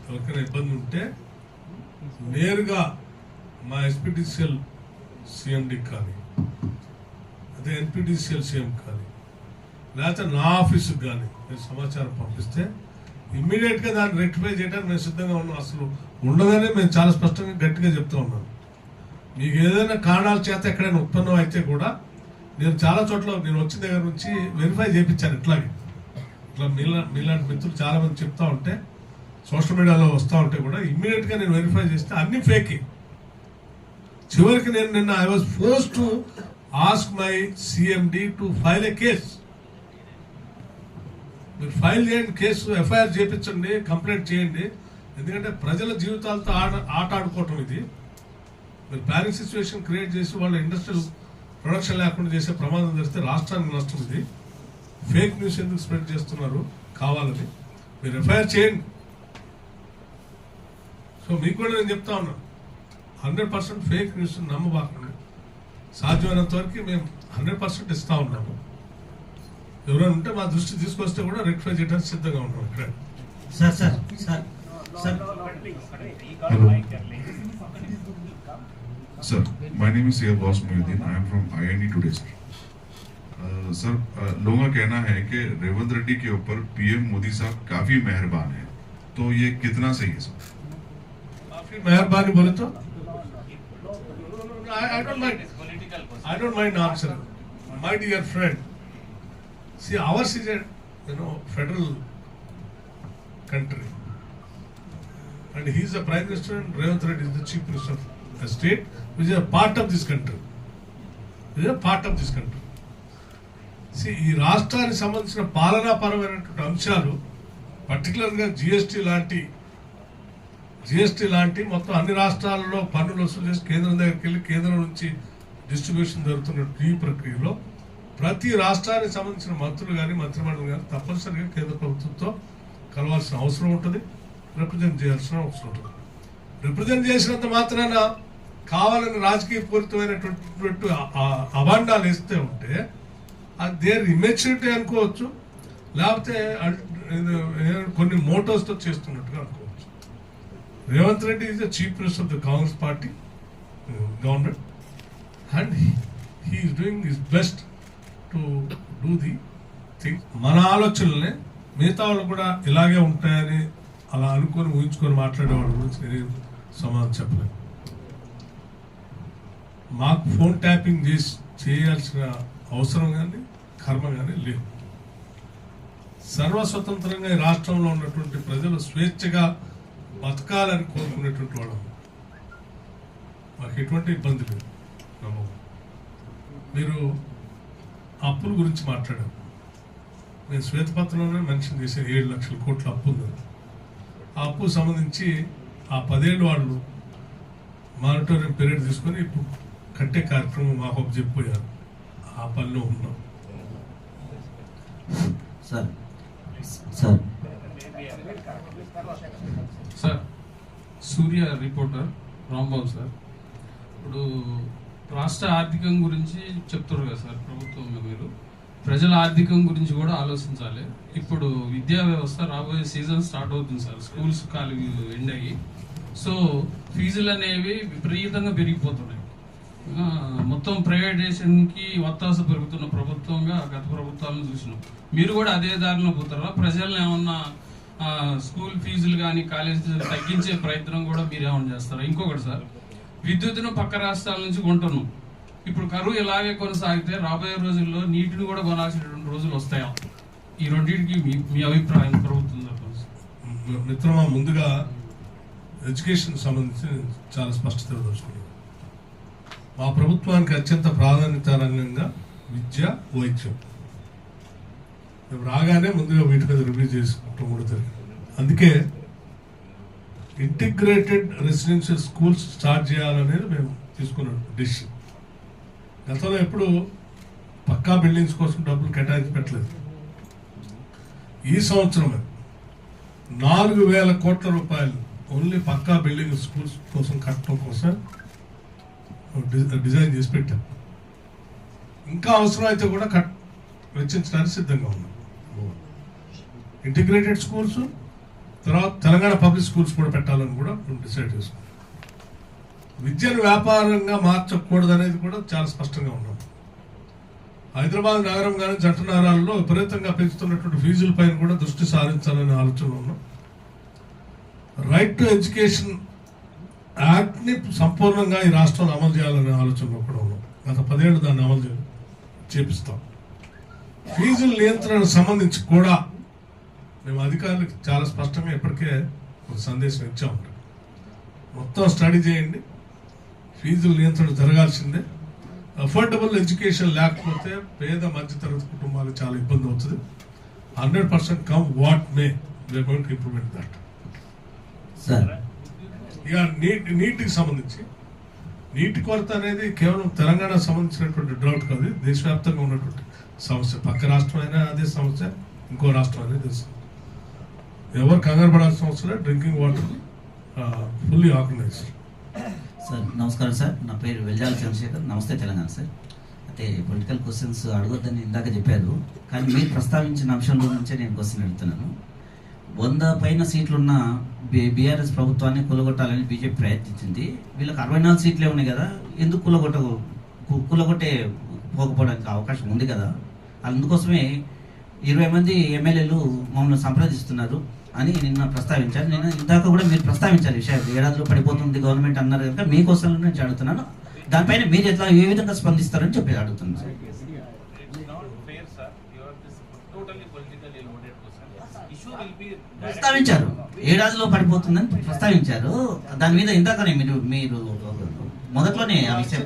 ఎవరికైనా ఇబ్బంది ఉంటే నేరుగా మా ఎస్పీడీసీఎల్ సీఎండి కానీ అదే ఎన్పీడీసీఎల్ సీఎం కానీ లేకపోతే నా ఆఫీసుకి కానీ నేను సమాచారం పంపిస్తే ఇమ్మీడియట్గా దాన్ని రెక్టిఫై చేయడానికి మేము సిద్ధంగా ఉన్నాం. అసలు ఉండదని మేము చాలా స్పష్టంగా గట్టిగా చెప్తా ఉన్నాను. మీకు ఏదైనా కారణాల చేత ఎక్కడైనా ఉత్పన్నం అయితే కూడా నేను చాలా చోట్ల నేను వచ్చిన దగ్గర నుంచి వెరిఫై చేయించాను. ఇట్లా మీలాంటి మిత్రులు చాలా మంది చెప్తా ఉంటే సోషల్ మీడియాలో వస్తూ ఉంటే కూడా ఇమ్మీడియట్గా నేను వెరిఫై చేస్తే అన్ని ఫేకే. చివరికి నేను నిన్న I was force to ask my CMD to file A case. మీరు ఫైల్ చేయండి, కేసు ఎఫ్ఐఆర్ చేయించండి, కంప్లైంట్ చేయండి. ఎందుకంటే ప్రజల జీవితాలతో ఆట ఆడుకోవటం ఇది. మీరు ప్లానింగ్ సిచ్యువేషన్ క్రియేట్ చేసి వాళ్ళ ఇండస్ట్రియల్ ప్రొడక్షన్ లేకుండా చేసే ప్రమాదం జరిగితే రాష్ట్రానికి నష్టం. ఇది ఫేక్ న్యూస్ ఎందుకు స్ప్రెడ్ చేస్తున్నారు కావాలని? మీరు ఎఫ్ఐఆర్ చేయండి. సో మీకు కూడా నేను చెప్తా ఉన్నాను, 100% ఫేక్ న్యూస్ నమ్మబాకండి. సాధ్యమైనంత వరకు మేము 100% ఇస్తా ఉన్నాము. ఎవరైనా ఉంటే మా దృష్టి తీసుకొస్తే కూడా రెక్టిఫై చేయడానికి సిద్ధంగా ఉన్నాం. ఇక్కడ Sir, my name is Sayyid Boss Muhyiddin. I am from IND today, sir. Sir, लोगों का कहना है कि रेवंत रेड्डी के ऊपर पीएम मोदी साहब काफी मेहरबान है, तो ये कितना सही है सर? काफी मेहरबानी बोले तो I don't mind answering. My dear friend, see, ours is a federal country, and he is the Prime Minister and Revanth Reddy is the Chief Minister of the state, which is a part of this country. See, ఈ రాష్ట్రానికి సంబంధించిన పాలనాపరమైనటువంటి అంశాలు, పర్టికులర్గా GST లాంటి మొత్తం అన్ని రాష్ట్రాలలో పన్నులు వసూలు చేసి కేంద్రం దగ్గరికి వెళ్ళి కేంద్రం నుంచి డిస్ట్రిబ్యూషన్ జరుగుతున్న ఈ ప్రక్రియలో ప్రతి రాష్ట్రానికి సంబంధించిన మంత్రులు కానీ మంత్రిమండలి కానీ తప్పనిసరిగా కేంద్ర ప్రభుత్వంతో కలవాల్సిన అవసరం ఉంటుంది, రిప్రజెంట్ చేయాల్సిన అవసరం ఉంటుంది. రిప్రజెంట్ చేసినంత మాత్రాన కావాలని రాజకీయ పూరితమైనటువంటి అభాండాలు వేస్తే ఉంటే అది దేర్ ఇమెచ్యూరిటీ అనుకోవచ్చు, లేకపోతే కొన్ని మోటోస్తో చేస్తున్నట్టుగా అనుకోవచ్చు. Revanth Reddy is the chief minister of the Congress party government, and he is doing his best to do the thing. మన ఆలోచనలనే మిగతా వాళ్ళు కూడా ఇలాగే ఉంటాయని అలా అనుకొని ఊహించుకొని మాట్లాడే వాళ్ళ గురించి నేను సమాధానం చెప్పలేను. మాకు ఫోన్ ట్యాపింగ్ చేయాల్సిన అవసరం కానీ కర్మ కానీ లేదు. సర్వస్వతంత్రంగా ఈ రాష్ట్రంలో ఉన్నటువంటి ప్రజలు స్వేచ్ఛగా బతకాలని కోరుకునేటువంటి వాళ్ళం. మాకు ఎటువంటి ఇబ్బంది లేదు. మీరు అప్పుల గురించి మాట్లాడారు. నేను శ్వేతపత్రంలోనే మెన్షన్ చేసే 7 లక్షల కోట్ల అప్పు ఉంది. ఆ అప్పు సంబంధించి ఆ 10 ఏళ్ళు వాళ్ళు మానిటోరింగ్ పీరియడ్ తీసుకొని ఇప్పుడు కట్టే కార్యక్రమం మాకు చెప్పిపోయారు. ఆ పనిలో ఉన్నాం. సార్ సూర్య రిపోర్టర్ రాంబాబు సార్. ఇప్పుడు రాష్ట్ర ఆర్థికం గురించి చెప్తారు కదా సార్ ప్రభుత్వం, మీరు ప్రజల ఆర్థికం గురించి కూడా ఆలోచించాలి. ఇప్పుడు విద్యా వ్యవస్థ రాబోయే సీజన్ స్టార్ట్ అవుతుంది సార్, స్కూల్స్ ఎండ్ అయ్యి. సో ఫీజులు అనేవి విపరీతంగా పెరిగిపోతున్నాయి. మొత్తం ప్రైవేటైజేషన్కి ఒత్తాస పెరుగుతున్న ప్రభుత్వంగా గత ప్రభుత్వాలను చూసినాం. మీరు కూడా అదే దారిలో పోతారా? ప్రజల్ని ఏమన్నా స్కూల్ ఫీజులు కానీ కాలేజ్ ఫీజులు తగ్గించే ప్రయత్నం కూడా మీరు ఏమన్నా చేస్తారా? ఇంకొకటి సార్, విద్యుత్తును పక్క రాష్ట్రాల నుంచి కొంటున్నాం. ఇప్పుడు కరువు ఇలాగే కొనసాగితే రాబోయే రోజుల్లో నీటిని కూడా కొనాల్సినటువంటి రోజులు వస్తాయా? ఈ రెండింటికి మీ అభిప్రాయం ప్రభుత్వం తరఫున. మిత్రమా, ముందుగా ఎడ్యుకేషన్ సంబంధించి చాలా స్పష్టత దర్శకున్నాం. మా ప్రభుత్వానికి అత్యంత ప్రాధాన్యత రంగంగా విద్య, వైద్యం. మేము రాగానే ముందుగా వీటి మీద రివ్యూ చేసుకుంటాం కూడా జరిగింది. అందుకే ఇంటిగ్రేటెడ్ రెసిడెన్షియల్ స్కూల్స్ స్టార్ట్ చేయాలనేది మేము తీసుకున్నాం డిసిషన్. గతంలో ఎప్పుడు పక్కా బిల్డింగ్స్ కోసం డబ్బులు కేటాయించి పెట్టలేదు. ఈ సంవత్సరమే 4,000 కోట్ల రూపాయలు ఓన్లీ పక్కా బిల్డింగ్ స్కూల్స్ కోసం కట్టడం కోసం డిజైన్ చేసి పెట్టాం. ఇంకా అవసరం అయితే కూడా వెచ్చించడానికి సిద్ధంగా ఉన్నాం. ఇంటిగ్రేటెడ్ స్కూల్స్, తర్వాత తెలంగాణ పబ్లిక్ స్కూల్స్ కూడా పెట్టాలని కూడా మేము డిసైడ్ చేసుకున్నాం. విద్యను వ్యాపారంగా మార్చకూడదు అనేది కూడా చాలా స్పష్టంగా ఉన్నాం. హైదరాబాద్ నగరం కానీ జంట నగరాల్లో విపరీతంగా పెంచుతున్నటువంటి ఫీజుల పైన కూడా దృష్టి సారించాలనే ఆలోచన ఉన్నాం. రైట్ టు ఎడ్యుకేషన్ యాక్ట్ని సంపూర్ణంగా ఈ రాష్ట్రంలో అమలు చేయాలనే ఆలోచనలో కూడా ఉన్నాం. గత 10 ఏళ్ళు దాన్ని అమలు చేపిస్తాం. ఫీజుల నియంత్రణకు సంబంధించి కూడా మేము అధికారులకు చాలా స్పష్టంగా ఇప్పటికే ఒక సందేశం ఇచ్చాము. మొత్తం స్టడీ చేయండి, ఫీజుల నియంత్రణ జరగాల్సిందే. అఫోర్డబుల్ ఎడ్యుకేషన్ లేకపోతే పేద మధ్యతరగతి కుటుంబాలకు చాలా ఇబ్బంది అవుతుంది. 100% come what may we are going to implement that. ఇక నీటికి సంబంధించి నీటి కొరత అనేది కేవలం తెలంగాణకు సంబంధించినటువంటి డ్రౌట్ కాదు, దేశవ్యాప్తంగా ఉన్నటువంటి సమస్య. పక్క రాష్ట్రం అయినా అదే సమస్య, ఇంకో రాష్ట్రం అనేది తెలుసు. ఎవరు కంగారు పడాల్సిన అవసరం లేదు. Drinking water fully organised. Sir నమస్కారం సార్, నా పేరు వెల్జాల చంద్రశేఖర్. నమస్తే తెలంగాణ సార్. అయితే పొలిటికల్ క్వశ్చన్స్ అడగొద్దని ఇందాక చెప్పారు, కానీ మీరు ప్రస్తావించిన అంశంలో నుంచే నేను క్వశ్చన్ అడుగుతున్నాను. 100 పైన సీట్లున్న బీఆర్ఎస్ ప్రభుత్వాన్ని కూలగొట్టాలని బీజేపీ ప్రయత్నించింది. వీళ్ళకి 64 సీట్లే ఉన్నాయి కదా, ఎందుకు కూలగొట్టే పోకపోవడానికి అవకాశం ఉంది కదా. అందుకోసమే 20 మంది ఎమ్మెల్యేలు మమ్మల్ని సంప్రదిస్తున్నారు అని నిన్న ప్రస్తావించారు. నేను ఇందాక కూడా మీరు ప్రస్తావించారు విషయం, ఏడాదిలో పడిపోతుంది గవర్నమెంట్ అన్నారు కనుక మీకోసం నుంచి అడుగుతున్నాను. దానిపైన మీరు ఎట్లా ఏ విధంగా స్పందిస్తారని చెప్పి అడుగుతున్నాను సార్. ప్రస్తావించారు, ఏడాదిలో పడిపోతుందని ప్రస్తావించారు. దాని మీద ఇందాకనే మీరు మొదట్లోనే ఆ విషయం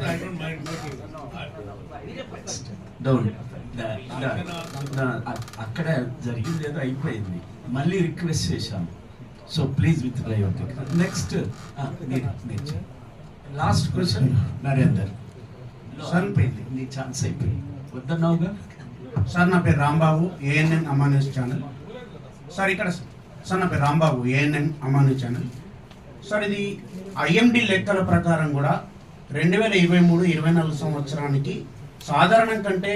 అక్కడ జరిగింది ఏదో అయిపోయింది, మళ్ళీ రిక్వెస్ట్ చేశాము. So please with next last question Narender. అయిపోయింది, నీ ఛాన్స్ అయిపోయింది, వద్దన్నావుగా. సార్ నా పేరు రాంబాబు, ఏఎన్ఎన్ అమాన్యూస్ ఛానల్. సార్ ఇక్కడ సార్ నా పేరు రాంబాబు, ఏఎన్ఎన్ అమాన్యూస్ ఛానల్. సార్ ఇది ఐఎండి లెక్కల ప్రకారం కూడా 2023-24 సంవత్సరానికి సాధారణం కంటే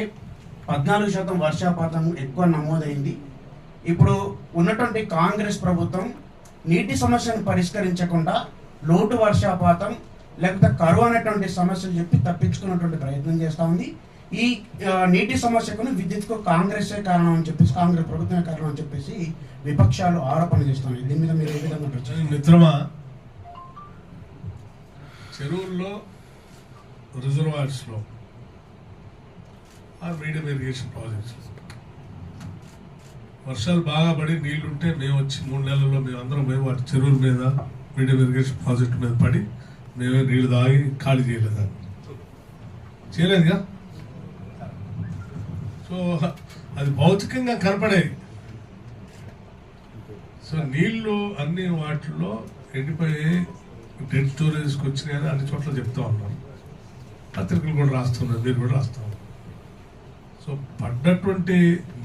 14% వర్షపాతం ఎక్కువ నమోదైంది. ఇప్పుడు ఉన్నటువంటి కాంగ్రెస్ ప్రభుత్వం నీటి సమస్యను పరిష్కరించకుండా లోటు వర్షపాతం లేకపోతే కరువు అనేటువంటి సమస్యలు చెప్పి తప్పించుకున్నటువంటి ప్రయత్నం చేస్తూ ఉంది. ఈ నీటి సమస్యకు విద్యుత్కు కాంగ్రెసే కారణం అని చెప్పేసి, కాంగ్రెస్ ప్రభుత్వమే కారణం అని చెప్పేసి విపక్షాలు ఆరోపణ చేస్తున్నాయి. దీని మీద మీరు ఏ విధంగా? మిత్రమా, చెరువుల్లో, రిజర్వాయర్స్లో మీడియం ఇరిగేషన్ ప్రాజెక్ట్స్ వర్షాలు బాగా పడి నీళ్లుంటే మేము వచ్చి 3 నెలల్లో మేమందరం మేము వాటి చెరువుల మీద మీడియం ఇరిగేషన్ ప్రాజెక్టు మీద పడి మేమే నీళ్లు తాగి ఖాళీ చేయలేదుగా. సో అది భౌతికంగా కనపడేది. సో నీళ్లు అన్ని వాటిల్లో ఎండిపోయి డెడ్ స్టోరేజ్కి వచ్చినాయని అన్ని చోట్ల చెప్తా ఉన్నారు. పత్రికలు కూడా రాస్తున్నారు, మీరు కూడా రాస్తా ఉన్నారు. సో పడ్డటువంటి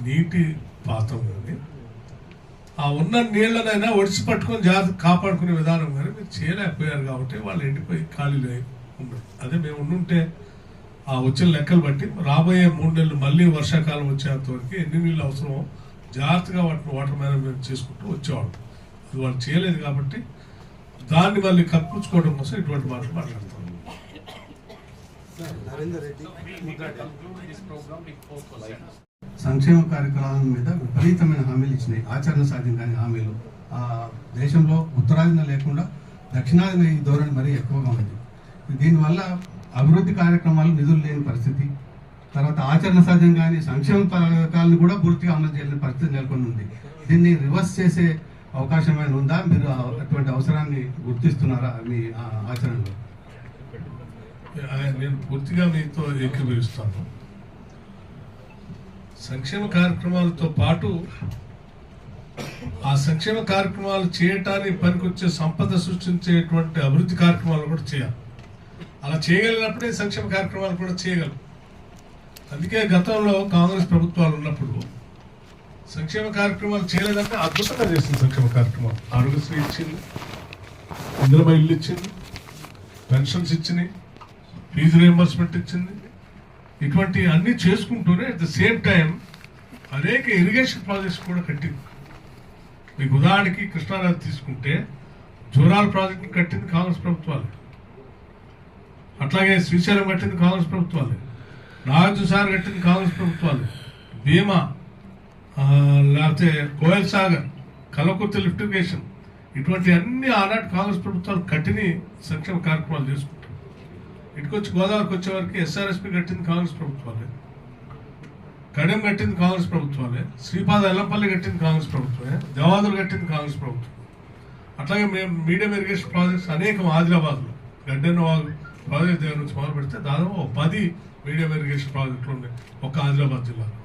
నీటి పాతం కానీ ఆ ఉన్న నీళ్లనైనా ఒడిసి పట్టుకొని జాగ్రత్త కాపాడుకునే విధానం కానీ మీరు చేయలేకపోయారు కాబట్టి వాళ్ళు ఎండిపోయి ఖాళీలు ఉన్నారు. అదే మేము ఉండుంటే ఆ వచ్చిన లెక్కలు బట్టి రాబోయే 3 నెలలు మళ్ళీ వర్షాకాలం వచ్చేంత వరకు ఎన్ని నీళ్ళు అవసరమో జాగ్రత్తగా వాటిని వాటర్ మేనేజ్మెంట్ చేసుకుంటూ వచ్చేవాడు. అది వాళ్ళు చేయలేదు కాబట్టి దాన్ని మళ్ళీ కప్పించుకోవడం కోసం ఇటువంటి మాటలు మాట్లాడుతాం. సంక్షేమ కార్యక్రమాల మీద విపరీతమైన హామీలు ఇచ్చినాయి, ఆచరణ సాధ్యం కాని హామీలు. దేశంలో ఉత్తరాదిన లేకుండా దక్షిణాదిన ఈ ధోరణి మరీ ఎక్కువగా ఉంది. దీనివల్ల అభివృద్ధి కార్యక్రమాలు నిధులు లేని పరిస్థితి, తర్వాత ఆచరణ సాధ్యం కానీ సంక్షేమ పథకాలను కూడా పూర్తిగా అమలు చేయలేని పరిస్థితి నెలకొని ఉంది. దీన్ని రివర్స్ చేసే అవకాశం ఏమైనా ఉందా? మీరు అటువంటి అవసరాన్ని గుర్తిస్తున్నారా మీ ఆచరణలో? నేను పూర్తిగా మీతో ఏకీభవిస్తాను. సంక్షేమ కార్యక్రమాలతో పాటు ఆ సంక్షేమ కార్యక్రమాలు చేయటానికి పనికొచ్చే సంపద సృష్టించేటువంటి అభివృద్ధి కార్యక్రమాలు కూడా చేయాలి. అలా చేయగలిగినప్పుడే సంక్షేమ కార్యక్రమాలు కూడా చేయగలం. అందుకే గతంలో కాంగ్రెస్ ప్రభుత్వాలు ఉన్నప్పుడు సంక్షేమ కార్యక్రమాలు చేయలేదంటే అద్భుతంగా చేసింది. సంక్షేమ కార్యక్రమాలు ఆరోగ్యశ్రీ ఇచ్చింది, ఇందిరమ్మ ఇల్లు ఇచ్చింది, పెన్షన్స్ ఇచ్చినాయి, ఫీజు రియంబర్స్మెంట్ ఇచ్చింది. ఇటువంటి అన్ని చేసుకుంటూనే అట్ ద సేమ్ టైం అనేక ఇరిగేషన్ ప్రాజెక్ట్స్ కూడా కట్టింది. మీకు ఉదాహరణకి కృష్ణానది తీసుకుంటే జోరాల ప్రాజెక్టు కట్టింది కాంగ్రెస్ ప్రభుత్వాలే, అట్లాగే శ్రీశైలం కట్టింది కాంగ్రెస్ ప్రభుత్వాలే, నాగార్జునసాగర్ కట్టింది కాంగ్రెస్ ప్రభుత్వాలే, భీమా, లేకపోతే కోయల్ సాగర్, కల్వకుర్తి లిఫ్ట్ ఇరిగేషన్, ఇటువంటి అన్ని ఆనాటి కాంగ్రెస్ ప్రభుత్వాలు కట్టిని సంక్షేమ కార్యక్రమాలు చేసుకుంటారు. ఇటుకొచ్చి గోదావరికి వచ్చే వరకు ఎస్ఆర్ఎస్పి కట్టింది కాంగ్రెస్ ప్రభుత్వాలే, కడెం కట్టింది కాంగ్రెస్ ప్రభుత్వాలే, శ్రీపాద ఎల్లంపల్లి కట్టింది కాంగ్రెస్ ప్రభుత్వమే, దేవాదులు కట్టింది కాంగ్రెస్ ప్రభుత్వం. అట్లాగే మేము మీడియం ఇరిగేషన్ ప్రాజెక్ట్స్ అనేకం ఆదిలాబాద్లో గడ్డెన్న వాగు ప్రాజెక్ట్ దగ్గర నుంచి మొదలు పెడితే దాదాపు 10 మీడియం ఇరిగేషన్ ప్రాజెక్టులు ఉన్నాయి ఒక ఆదిలాబాద్ జిల్లాలో.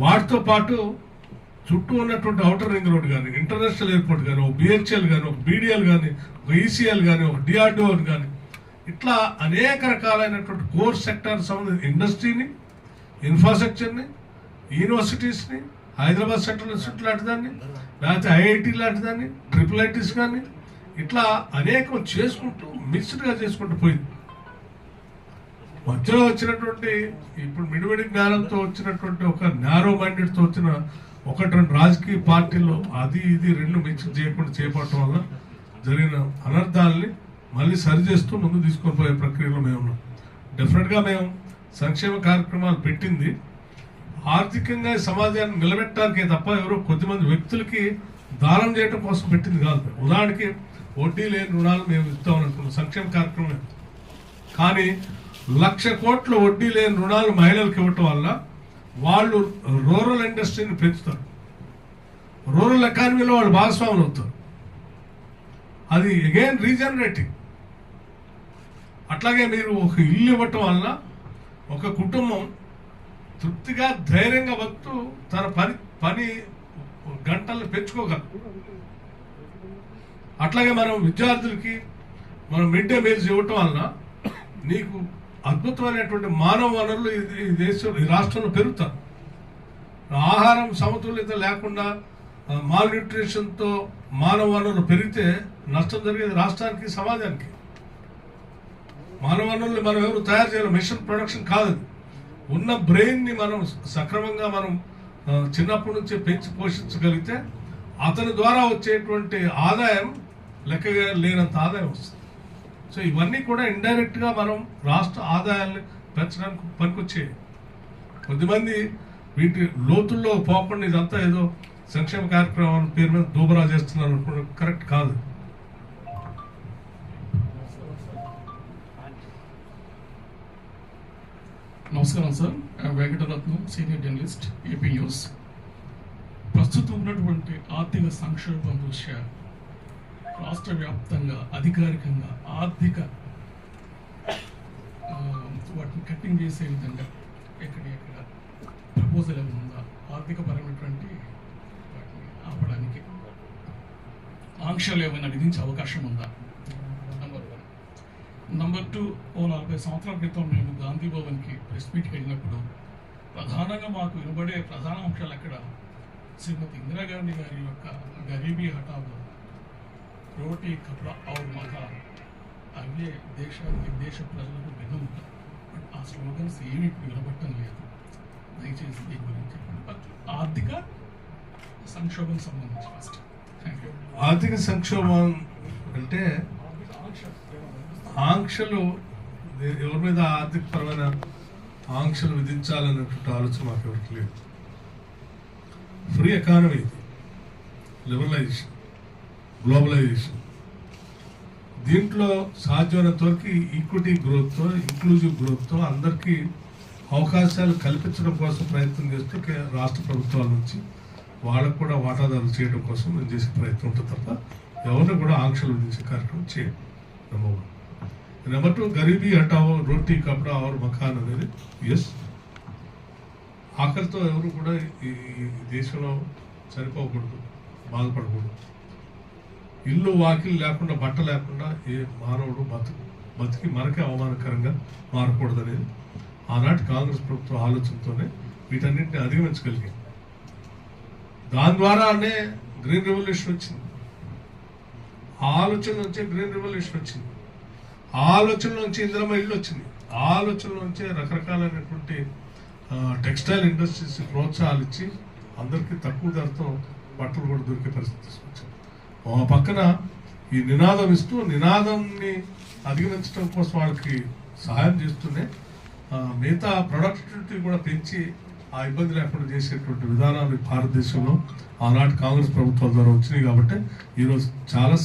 వాటితో పాటు చుట్టూ ఉన్నటువంటి ఔటర్ రింగ్ రోడ్ కానీ, ఇంటర్నేషనల్ ఎయిర్పోర్ట్ కానీ, ఒక బిహెచ్ఎల్ కానీ, ఒక బీడీఎల్ కానీ, ఒక ఈసీఎల్ కానీ, ఒక డిఆర్డిఓ కానీ, ఇట్లా అనేక రకాలైనటువంటి కోర్ సెక్టర్ సంబంధించిన ఇండస్ట్రీని, ఇన్ఫ్రాస్ట్రక్చర్ని, యూనివర్సిటీస్ని, హైదరాబాద్ సెంట్రల్ ఇన్స్టిట్యూట్ లాంటి దాన్ని, లేకపోతే ఐఐటి లాంటి దాన్ని, ట్రిపుల్ ఐటీస్ కానీ, ఇట్లా అనేకం చేసుకుంటూ మిక్స్డ్గా చేసుకుంటూ పోయింది. మధ్యలో వచ్చినటువంటి ఇప్పుడు మిడిమిడి జ్ఞానంతో వచ్చినటువంటి ఒక నారో మైండెడ్తో వచ్చిన 1-2 రాజకీయ పార్టీల్లో అది ఇది 2 మిక్స్ చేయకుండా చేపట్టడం వల్ల జరిగిన అనర్థాలని మళ్ళీ సరిచేస్తూ ముందు తీసుకొని పోయే ప్రక్రియలో మేము ఉన్నాం. డెఫినెట్గా మేము సంక్షేమ కార్యక్రమాలు పెట్టింది ఆర్థికంగా సమాజాన్ని నిలబెట్టడానికే తప్ప ఎవరో కొద్దిమంది వ్యక్తులకి దానం చేయడం కోసం పెట్టింది కాదు. ఉదాహరణకి వడ్డీ లేని రుణాలు మేము ఇస్తామని అనుకున్నాం సంక్షేమ కార్యక్రమం. కానీ 1,00,000 కోట్ల వడ్డీ లేని రుణాలు మహిళలకు ఇవ్వటం వల్ల వాళ్ళు రూరల్ ఇండస్ట్రీని పెంచుతారు, రూరల్ ఎకానమీలో వాళ్ళు భాగస్వాములు అవుతారు. అది అగైన్ రీజనరేటింగ్. అట్లాగే మీరు ఒక ఇల్లు ఇవ్వటం వల్ల ఒక కుటుంబం తృప్తిగా ధైర్యంగా బతుకుతూ తన పని గంటలను పెంచుకోగలరు. అట్లాగే మనం విద్యార్థులకి మనం మిడ్ డే మీల్స్ ఇవ్వటం వలన నీకు అద్భుతమైనటువంటి మానవ వనరులు ఈ రాష్ట్రంలో పెరుగుతారు. ఆహారం సమతుల్యత లేకుండా మాల్ న్యూట్రిషన్తో మానవ వనరులు పెరిగితే నష్టం జరిగేది రాష్ట్రానికి, సమాజానికి. మానవ వనరులు మనం ఎవరు తయారు చేయాలి, మిషన్ ప్రొడక్షన్ కాదు. ఉన్న బ్రెయిన్ని మనం సక్రమంగా మనం చిన్నప్పటి నుంచే పెంచి పోషించగలిగితే అతని ద్వారా వచ్చేటువంటి ఆదాయం లెక్కగా లేనంత ఆదాయం వస్తుంది. సో ఇవన్నీ కూడా ఇండైరెక్ట్గా మనం రాష్ట్ర ఆదాయాన్ని పెంచడానికి పనికొచ్చేవి. కొద్దిమంది వీటి లోతుల్లో పోకుండా ఇదంతా ఏదో సంక్షేమ కార్యక్రమాల పేరు మీద దూబరా చేస్తున్నారు అనుకోవడం కరెక్ట్ కాదు. నమస్కారం sir, Venkataratnam, senior journalist, AP news. ప్రస్తుతం ఉన్నటువంటి ఆర్థిక సంక్షోభం దృష్ట్యా రాష్ట్ర వ్యాప్తంగా అధికారికంగా ఆర్థిక వాటిని కట్టింగ్ చేసే విధంగా ఎక్కడ ప్రపోజల్ ఏమైనా ఉందా? ఆర్థిక పరమైనటువంటి వాటిని ఆపడానికి ఆంక్షలు ఏమైనా విధించే అవకాశం ఉందా? నంబర్ 2, 40 సంవత్సరాల క్రితం మేము గాంధీ భవన్కి ప్రెస్ మీట్కి వెళ్ళినప్పుడు ప్రధానంగా మాకు వినబడే ప్రధాన అంశాలు అక్కడ శ్రీమతి ఇందిరాగాంధీ గారి యొక్క గరీబీ హఠావో, రోటీ కపడా ఔర్ మకాన్, అవే దేశానికి దేశ ప్రజలకు విధంగా. బట్ ఆ స్లోగన్స్ ఏమి వినబట్టం లేదు. దయచేసి దీని గురించి చెప్పండి. ఆర్థిక సంక్షోభం సంబంధించి ఫస్ట్. Thank you. ఆర్థిక సంక్షోభం అంటే ఆంక్షలు ఎవరి మీద ఆర్థికపరమైన ఆంక్షలు విధించాలనేటువంటి ఆలోచన మాకు ఎవరికి లేదు. ఫ్రీ ఎకానమీ ఇది, లిబరలైజేషన్, గ్లోబలైజేషన్. దీంట్లో సాధ్యమైనంత వరకు ఈక్విటీ గ్రోత్తో, ఇంక్లూజివ్ గ్రోత్తో అందరికీ అవకాశాలు కల్పించడం కోసం ప్రయత్నం చేస్తూ రాష్ట్ర ప్రభుత్వాల నుంచి వాళ్ళకు కూడా వాటాదారులు చేయడం కోసం మేము చేసే ప్రయత్నం ఉంటుంది తప్ప ఎవరిని కూడా ఆంక్షలు విధించే కార్యక్రమం చేయం. నెంబర్ 1. నెంబర్ 2, గరీబీ హటావో రోటీ కపడా ఆర్ మకాన్ అనేది ఎస్. ఆకలితో ఎవరు కూడా ఈ దేశంలో సరిపోకూడదు, బాధపడకూడదు. ఇల్లు వాకిలు లేకుండా, బట్ట లేకుండా ఏ మానవుడు బతికి మనకే అవమానకరంగా మారకూడదు అనేది ఆనాటి కాంగ్రెస్ ప్రభుత్వ ఆలోచనతోనే వీటన్నింటిని అధిగమించగలిగాం. దాని ద్వారానే గ్రీన్ రెవల్యూషన్ వచ్చింది. ఆ ఆలోచన నుంచే గ్రీన్ రెవల్యూషన్ వచ్చింది. ఆ ఆలోచన నుంచి ఇందిరమ్మ ఇల్లు వచ్చింది. ఆ ఆలోచన నుంచే రకరకాలైనటువంటి టెక్స్టైల్ ఇండస్ట్రీస్ ప్రోత్సాహాలు ఇచ్చి అందరికీ తక్కువ ధరతో బట్టలు కూడా దొరికే పరిస్థితి తీసుకొచ్చాం. ఆ పక్కన ఈ నినాదం ఇస్తూ నినాదంని అధిగమించడం కోసం వాళ్ళకి సహాయం చేస్తూనే మిగతా ప్రొడక్టివిటీ కూడా పెంచి ఆ ఇబ్బంది లేకుండా చేసేటువంటి విధానాలు భారతదేశంలో ఆనాటి కాంగ్రెస్ ప్రభుత్వం ద్వారా వచ్చినాయి. కాబట్టి ఈరోజు చాలా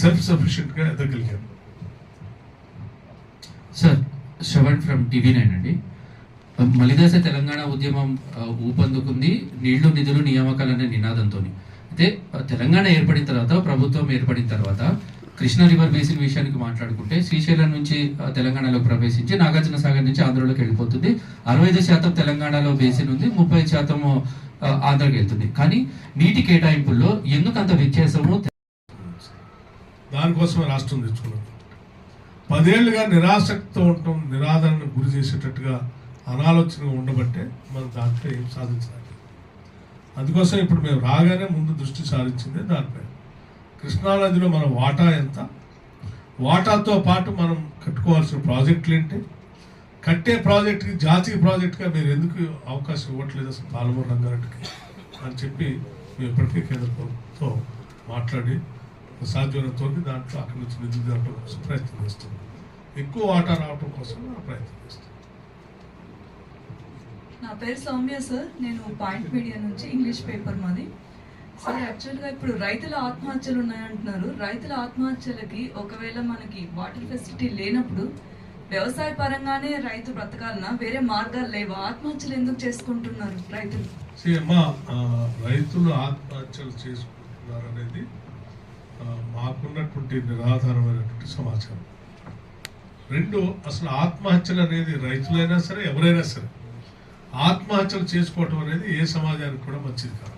సెల్ఫ్ సఫిషియెంట్గా ఎదగలిగాం. సార్, శ్రవణ్ ఫ్రమ్ TV9 అండి. మలిదశ తెలంగాణ ఉద్యమం ఊపందుకుంది నీళ్లు నిధులు నియామకాలు అనే నినాదంతో. అయితే తెలంగాణ ఏర్పడిన తర్వాత, ప్రభుత్వం ఏర్పడిన తర్వాత కృష్ణా రివర్ బేసిన్ విషయానికి మాట్లాడుకుంటే శ్రీశైలం నుంచి తెలంగాణలో ప్రవేశించి నాగార్జున సాగర్ నుంచి ఆంధ్రలోకి వెళ్ళిపోతుంది. 65% తెలంగాణలో బేసిన్ ఉంది, 30% ఆంధ్రకి వెళ్తుంది. కానీ నీటి కేటాయింపుల్లో ఎందుకు అంత వ్యత్యాసము? దానికోసమే రాష్ట్రం తెచ్చుకున్నాం. 10 ఏళ్లుగా నిరాసక్తితో ఉండటం, నిరాదరణకు గురి చేసేటట్టుగా అనాలోచనగా ఉండబట్టే మనం దాంట్లో ఏం సాధించాలి. అందుకోసం ఇప్పుడు మేము రాగానే ముందు దృష్టి సారించింది దానిపై. కృష్ణానదిలో మన వాటా ఎంత, వాటాతో పాటు మనం కట్టుకోవాల్సిన ప్రాజెక్టులు ఏంటి, కట్టే ప్రాజెక్టుకి జాతీయ ప్రాజెక్టుగా మీరు ఎందుకు అవకాశం ఇవ్వట్లేదు అసలు పాలమూరు రంగారెడ్డికి అని చెప్పి మేము ఇప్పటికే కేంద్ర ప్రభుత్వంతో మాట్లాడి సాధ్యమైనంత వరకు దాంట్లో అక్కడి నుంచి నిధులు తేవడం కోసం ప్రయత్నం చేస్తున్నాం. ఎక్కువ వాటా రావడం కోసం ప్రయత్నం చేస్తాం. నా పేరు సౌమ్య సార్. నేను పాయింట్ మీడియా నుంచి, ఇంగ్లీష్ పేపర్ మాది. సార్, యాక్చువల్గా ఇప్పుడు రైతుల ఆత్మహత్యలు ఉన్నాయంటున్నారు. రైతుల ఆత్మహత్యలకి ఒకవేళ మనకి వాటర్ ఫెసిలిటీ లేనప్పుడు వ్యవసాయ పరంగానే రైతు బ్రతకాలన్నా, వేరే మార్గాలు లేవా? ఆత్మహత్యలు ఎందుకు చేసుకుంటున్నారు రైతులు? రైతులు ఆత్మహత్యలు చేసుకుంటున్నారు అనేది మాకున్నటువంటి నిరాధారమైనటువంటి సమాచారం. 2, అసలు ఆత్మహత్యలు అనేది రైతులైనా సరే ఎవరైనా సరే ఆత్మహత్యలు చేసుకోవటం అనేది ఏ సమాజానికి కూడా మంచిది కాదు.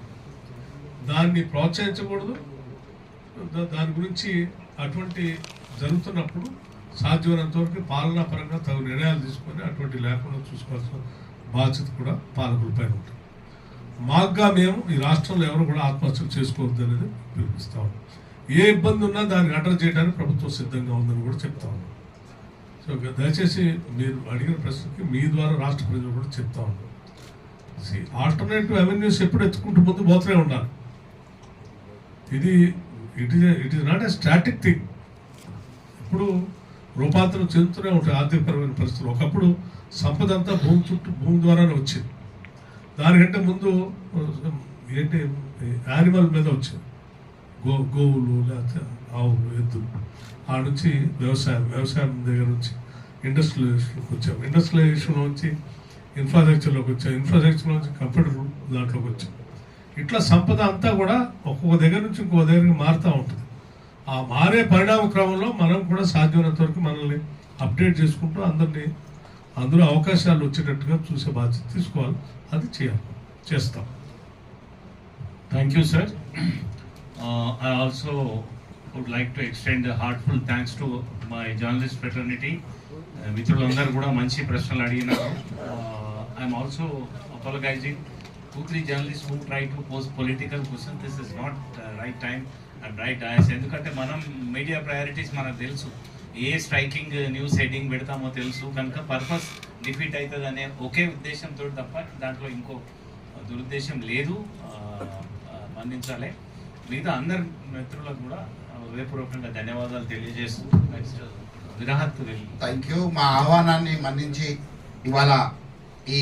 దాన్ని ప్రోత్సహించకూడదు. దాని గురించి అటువంటి జరుగుతున్నప్పుడు సాధ్యమైనంత వరకు పాలనా పరంగా తగు నిర్ణయాలు తీసుకొని అటువంటి లేకుండా చూసుకోవాల్సిన బాధ్యత కూడా పాలకులపైన ఉంటుంది. మాకుగా మేము ఈ రాష్ట్రంలో ఎవరు కూడా ఆత్మహత్యలు చేసుకోవద్దు అనేది పిలిపిస్తా ఉన్నాం. ఏ ఇబ్బంది ఉన్నా దాన్ని అడ్రస్ చేయడానికి ప్రభుత్వం సిద్ధంగా ఉందని కూడా చెప్తా ఉన్నాం. సో దయచేసి మీరు అడిగిన ప్రశ్నకి మీ ద్వారా రాష్ట్ర ప్రజలు కూడా చెప్తా ఉన్నాం. ఆల్టర్నేటివ్ అవెన్యూస్ ఎప్పుడు ఎత్తుకుంటూ ముందు పోతూనే ఉండాలి. It is not a static thing. ఇప్పుడు రూపాంతరం చెందుతూనే ఉంటాయి ఆర్థికపరమైన పరిస్థితులు. ఒకప్పుడు సంపద అంతా భూమి ద్వారానే వచ్చింది. దానికంటే ముందు ఏంటి యానిమల్ మీద వచ్చింది, గోవులు లేకపోతే ఆవులు, ఎద్దులు. ఆ నుంచి వ్యవసాయం దగ్గర నుంచి ఇండస్ట్రియలైజేషన్కి వచ్చాం, ఇండస్ట్రియలైజేషన్ నుంచి ఇన్ఫ్రాస్ట్రక్చర్లోకి వచ్చాం, ఇన్ఫ్రాస్ట్రక్చర్ నుంచి కంప్యూటర్ దాంట్లోకి వచ్చాం. ఇట్లా సంపద అంతా కూడా ఒక్కొక్క దగ్గర నుంచి ఇంకొక దగ్గరికి మారుతూ ఉంటుంది. ఆ మారే పరిణామ క్రమంలో మనం కూడా సాధ్యమైనంత వరకు మనల్ని అప్డేట్ చేసుకుంటూ అందరినీ అందులో అవకాశాలు వచ్చేటట్టుగా చూసే బాధ్యత తీసుకోవాలి. అది చేస్తాం. Thank you sir. I also would like to extend a heartfelt thanks to my journalist fraternity. మిత్రులందరూ కూడా మంచి ప్రశ్నలు అడిగినారు. I'm also apologizing 2-3 journalists who try to pose political questions. This is not right time and right dais. ఎందుకంటే మనం media priorities మనకు తెలుసు, ఏ striking news heading పెడతామో తెలుసు కనుక పర్పస్ డిఫీట్ అవుతుంది అనే ఒకే ఉద్దేశంతో తప్ప దాంట్లో ఇంకో దురుద్దేశం లేదు. మన్నించాలి. మిగతా అందరి మిత్రులకు కూడా హృదయపూర్వకంగా ధన్యవాదాలు తెలియజేస్తూ నెక్స్ట్ విరాహత్ థ్యాంక్ యూ. మా ఆహ్వానాన్ని మన్నించి ఇవాళ ఈ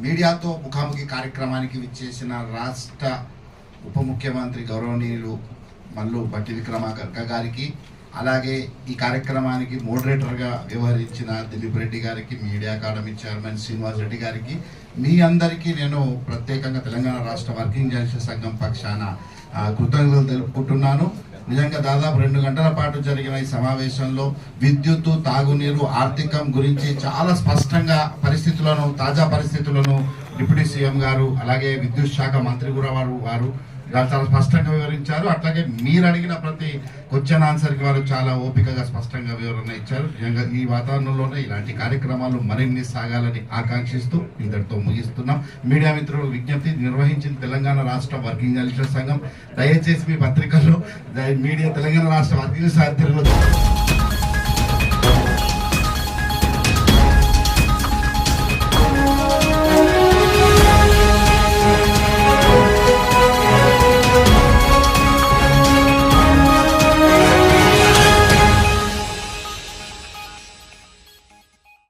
మీడియాతో ముఖాముఖి కార్యక్రమానికి విచ్చేసిన రాష్ట్ర ఉప ముఖ్యమంత్రి గౌరవనీయులు మల్లు భట్టి విక్రమార్క గారికి, అలాగే ఈ కార్యక్రమానికి మోడరేటర్గా వ్యవహరించిన దిలీప్ రెడ్డి గారికి, media academy chairman Srinivas Reddy గారికి, మీ అందరికీ నేను ప్రత్యేకంగా తెలంగాణ రాష్ట్ర వర్కింగ్ జర్నలిస్ట్ సంఘం పక్షాన కృతజ్ఞతలు తెలుపుకుంటున్నాను. నిజంగా దాదాపు 2 గంటల పాటు జరిగిన ఈ సమావేశంలో విద్యుత్తు, తాగునీరు, ఆర్థికం గురించి చాలా స్పష్టంగా తాజా పరిస్థితులను డిప్యూటీ సీఎం గారు, అలాగే విద్యుత్ శాఖ మంత్రి కూడా వారు చాలా స్పష్టంగా వివరించారు. అట్లాగే మీరు అడిగిన ప్రతి క్వశ్చన్ ఆన్సర్కి వారు చాలా ఓపికగా స్పష్టంగా వివరణ ఇచ్చారు. నిజంగా ఈ వాతావరణంలోనే ఇలాంటి కార్యక్రమాలు మరిన్ని సాగాలని ఆకాంక్షిస్తూ ఇంతటితో ముగిస్తున్నాం. మీడియా మిత్రులు విజ్ఞప్తి, నిర్వహించిన తెలంగాణ రాష్ట్ర వర్కింగ్ జర్నలిస్టుల సంఘం దయచేసి మీ పత్రికల్లో మీడియా తెలంగాణ రాష్ట్ర వర్కింగ్ జర్నలిస్టుల